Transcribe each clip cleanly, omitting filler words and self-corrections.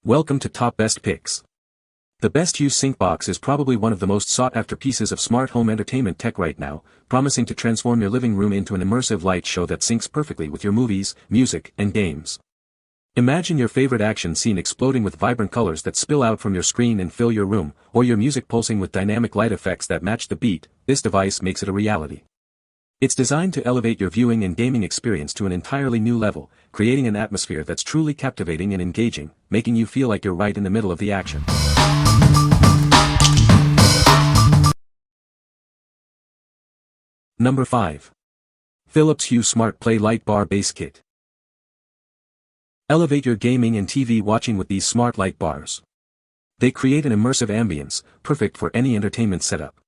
Welcome to Top Best Picks. The Best Hue Sync Box is probably one of the most sought-after pieces of smart home entertainment tech right now, promising to transform your living room into an immersive light show that syncs perfectly with your movies, music, and games. Imagine your favorite action scene exploding with vibrant colors that spill out from your screen and fill your room, or your music pulsing with dynamic light effects that match the beat. This device makes it a reality. It's designed to elevate your viewing and gaming experience to an entirely new level, creating an atmosphere that's truly captivating and engaging, making you feel like you're right in the middle of the action. Number 5. Philips Hue Smart Play Light Bar Base Kit. Elevate your gaming and TV watching with these smart light bars. They create an immersive ambience, perfect for any entertainment setup.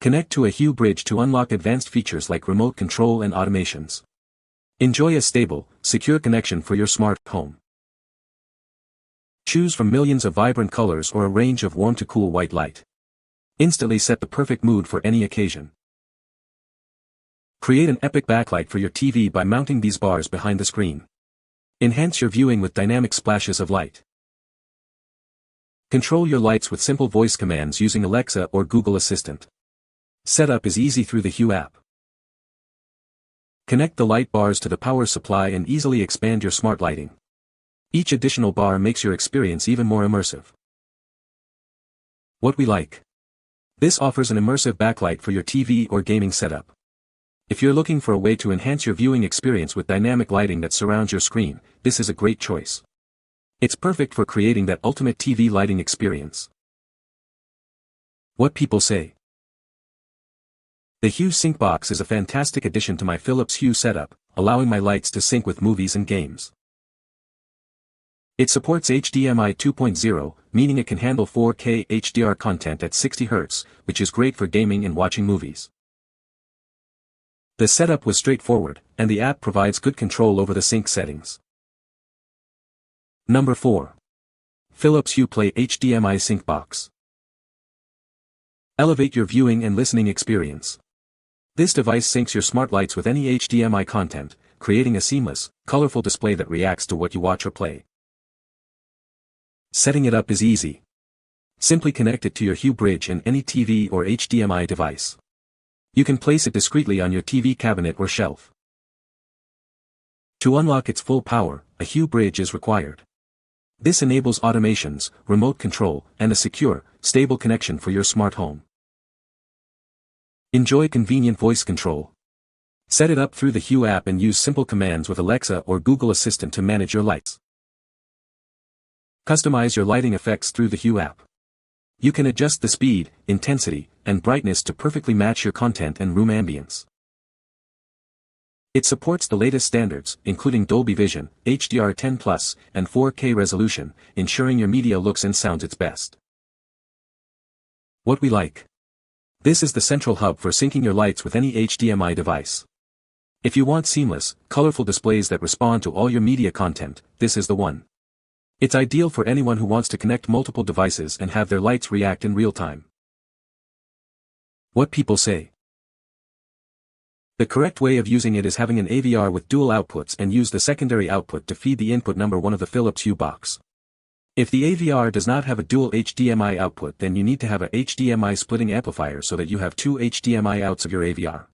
Connect to a Hue bridge to unlock advanced features like remote control and automations. Enjoy a stable, secure connection for your smart home. Choose from millions of vibrant colors or a range of warm to cool white light. Instantly set the perfect mood for any occasion. Create an epic backlight for your TV by mounting these bars behind the screen. Enhance your viewing with dynamic splashes of light. Control your lights with simple voice commands using Alexa or Google Assistant. Setup is easy through the Hue app. Connect the light bars to the power supply and easily expand your smart lighting. Each additional bar makes your experience even more immersive. What we like. This offers an immersive backlight for your TV or gaming setup. If you're looking for a way to enhance your viewing experience with dynamic lighting that surrounds your screen, this is a great choice. It's perfect for creating that ultimate TV lighting experience. What people say. The Hue Sync Box is a fantastic addition to my Philips Hue setup, allowing my lights to sync with movies and games. It supports HDMI 2.0, meaning it can handle 4K HDR content at 60 Hz, which is great for gaming and watching movies. The setup was straightforward, and the app provides good control over the sync settings. Number 4. Philips Hue Play HDMI Sync Box. Elevate your viewing and listening experience. This device syncs your smart lights with any HDMI content, creating a seamless, colorful display that reacts to what you watch or play. Setting it up is easy. Simply connect it to your Hue bridge and any TV or HDMI device. You can place it discreetly on your TV cabinet or shelf. To unlock its full power, a Hue bridge is required. This enables automations, remote control, and a secure, stable connection for your smart home. Enjoy convenient voice control. Set it up through the Hue app and use simple commands with Alexa or Google Assistant to manage your lights. Customize your lighting effects through the Hue app. You can adjust the speed, intensity, and brightness to perfectly match your content and room ambience. It supports the latest standards, including Dolby Vision, HDR10+, and 4K resolution, ensuring your media looks and sounds its best. What we like. This is the central hub for syncing your lights with any HDMI device. If you want seamless, colorful displays that respond to all your media content, this is the one. It's ideal for anyone who wants to connect multiple devices and have their lights react in real time. What people say. The correct way of using it is having an AVR with dual outputs and use the secondary output to feed the input number 1 of the Philips Hue box. If the AVR does not have a dual HDMI output, then you need to have a HDMI splitting amplifier so that you have 2 HDMI outs of your AVR.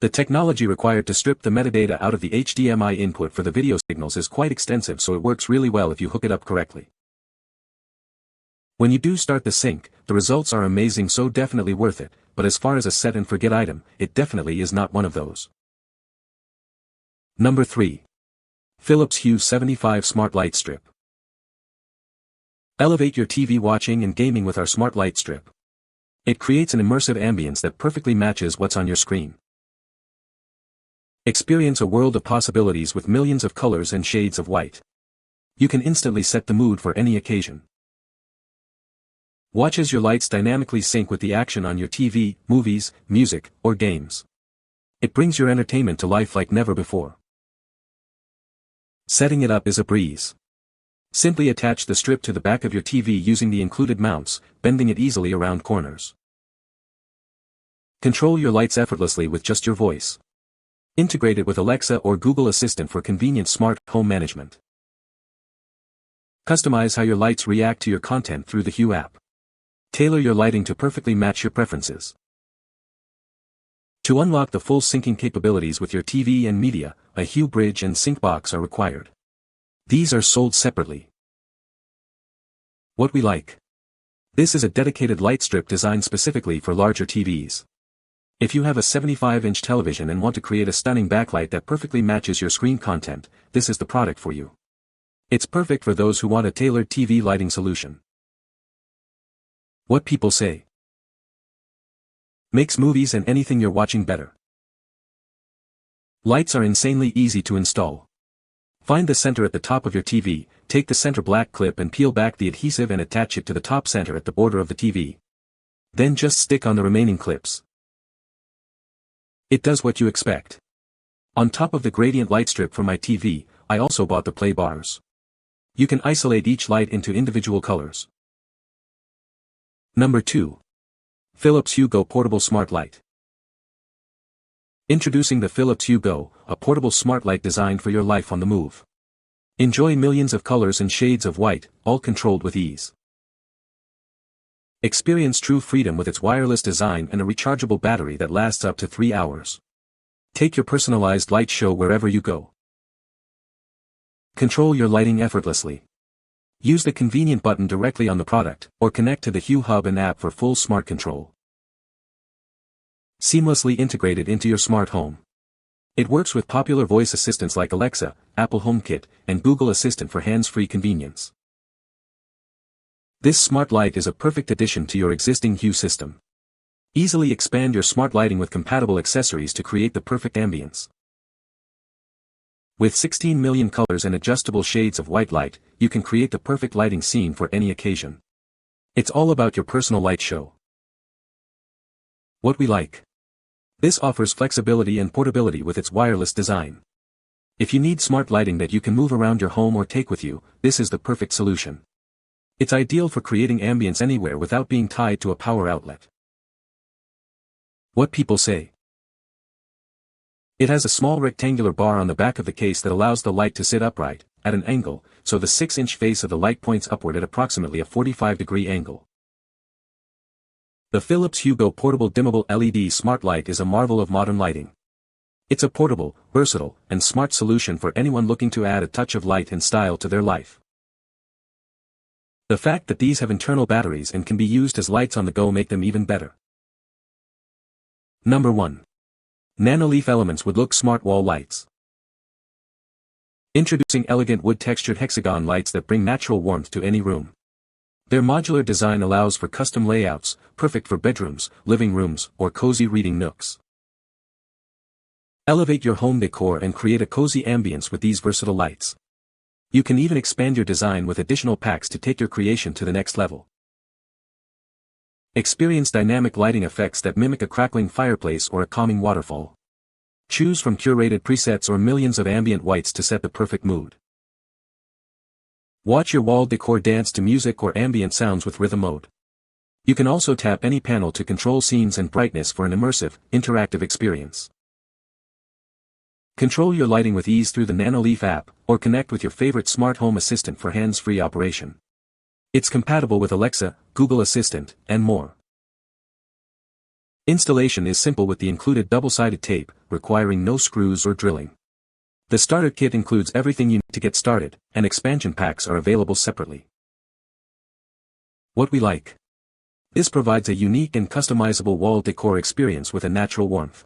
The technology required to strip the metadata out of the HDMI input for the video signals is quite extensive, so it works really well if you hook it up correctly. When you do start the sync, the results are amazing, so definitely worth it, but as far as a set and forget item, it definitely is not one of those. Number 3. Philips Hue 75 Smart Light Strip. Elevate your TV watching and gaming with our smart light strip. It creates an immersive ambience that perfectly matches what's on your screen. Experience a world of possibilities with millions of colors and shades of white. You can instantly set the mood for any occasion. Watch as your lights dynamically sync with the action on your TV, movies, music, or games. It brings your entertainment to life like never before. Setting it up is a breeze. Simply attach the strip to the back of your TV using the included mounts, bending it easily around corners. Control your lights effortlessly with just your voice. Integrate it with Alexa or Google Assistant for convenient smart home management. Customize how your lights react to your content through the Hue app. Tailor your lighting to perfectly match your preferences. To unlock the full syncing capabilities with your TV and media, a Hue bridge and sync box are required. These are sold separately. What we like. This is a dedicated light strip designed specifically for larger TVs. If you have a 75-inch television and want to create a stunning backlight that perfectly matches your screen content, this is the product for you. It's perfect for those who want a tailored TV lighting solution. What people say. Makes movies and anything you're watching better. Lights are insanely easy to install. Find the center at the top of your TV, take the center black clip and peel back the adhesive and attach it to the top center at the border of the TV. Then just stick on the remaining clips. It does what you expect. On top of the gradient light strip for my TV, I also bought the play bars. You can isolate each light into individual colors. Number 2. Philips Hue Go Portable Smart Light. Introducing the Philips Hue Go, a portable smart light designed for your life on the move. Enjoy millions of colors and shades of white, all controlled with ease. Experience true freedom with its wireless design and a rechargeable battery that lasts up to 3 hours. Take your personalized light show wherever you go. Control your lighting effortlessly. Use the convenient button directly on the product, or connect to the Hue Hub and app for full smart control. Seamlessly integrated into your smart home. It works with popular voice assistants like Alexa, Apple HomeKit, and Google Assistant for hands-free convenience. This smart light is a perfect addition to your existing Hue system. Easily expand your smart lighting with compatible accessories to create the perfect ambience. With 16 million colors and adjustable shades of white light, you can create the perfect lighting scene for any occasion. It's all about your personal light show. What we like. This offers flexibility and portability with its wireless design. If you need smart lighting that you can move around your home or take with you, this is the perfect solution. It's ideal for creating ambience anywhere without being tied to a power outlet. What people say. It has a small rectangular bar on the back of the case that allows the light to sit upright, at an angle, so the 6-inch face of the light points upward at approximately a 45-degree angle. The Philips Hue Go Portable Dimmable LED Smart Light is a marvel of modern lighting. It's a portable, versatile, and smart solution for anyone looking to add a touch of light and style to their life. The fact that these have internal batteries and can be used as lights on the go make them even better. Number 1. Nanoleaf Elements Wood Look Smart Wall Lights. Introducing elegant wood-textured hexagon lights that bring natural warmth to any room. Their modular design allows for custom layouts, perfect for bedrooms, living rooms, or cozy reading nooks. Elevate your home decor and create a cozy ambience with these versatile lights. You can even expand your design with additional packs to take your creation to the next level. Experience dynamic lighting effects that mimic a crackling fireplace or a calming waterfall. Choose from curated presets or millions of ambient whites to set the perfect mood. Watch your wall decor dance to music or ambient sounds with rhythm mode. You can also tap any panel to control scenes and brightness for an immersive, interactive experience. Control your lighting with ease through the Nanoleaf app, or connect with your favorite smart home assistant for hands-free operation. It's compatible with Alexa, Google Assistant, and more. Installation is simple with the included double-sided tape, requiring no screws or drilling. The starter kit includes everything you need to get started, and expansion packs are available separately. What we like. This provides a unique and customizable wall decor experience with a natural warmth.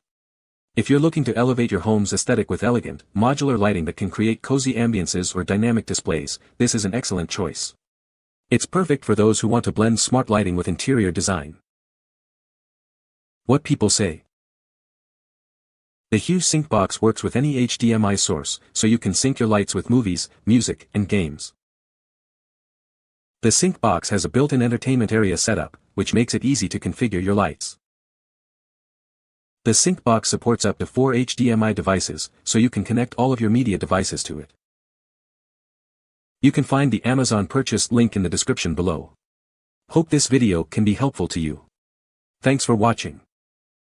If you're looking to elevate your home's aesthetic with elegant, modular lighting that can create cozy ambiances or dynamic displays, this is an excellent choice. It's perfect for those who want to blend smart lighting with interior design. What people say. The Hue Sync box works with any HDMI source, so you can sync your lights with movies, music, and games. The Sync box has a built-in entertainment area setup, which makes it easy to configure your lights. The Sync box supports up to 4 HDMI devices, so you can connect all of your media devices to it. You can find the Amazon purchase link in the description below. Hope this video can be helpful to you. Thanks for watching.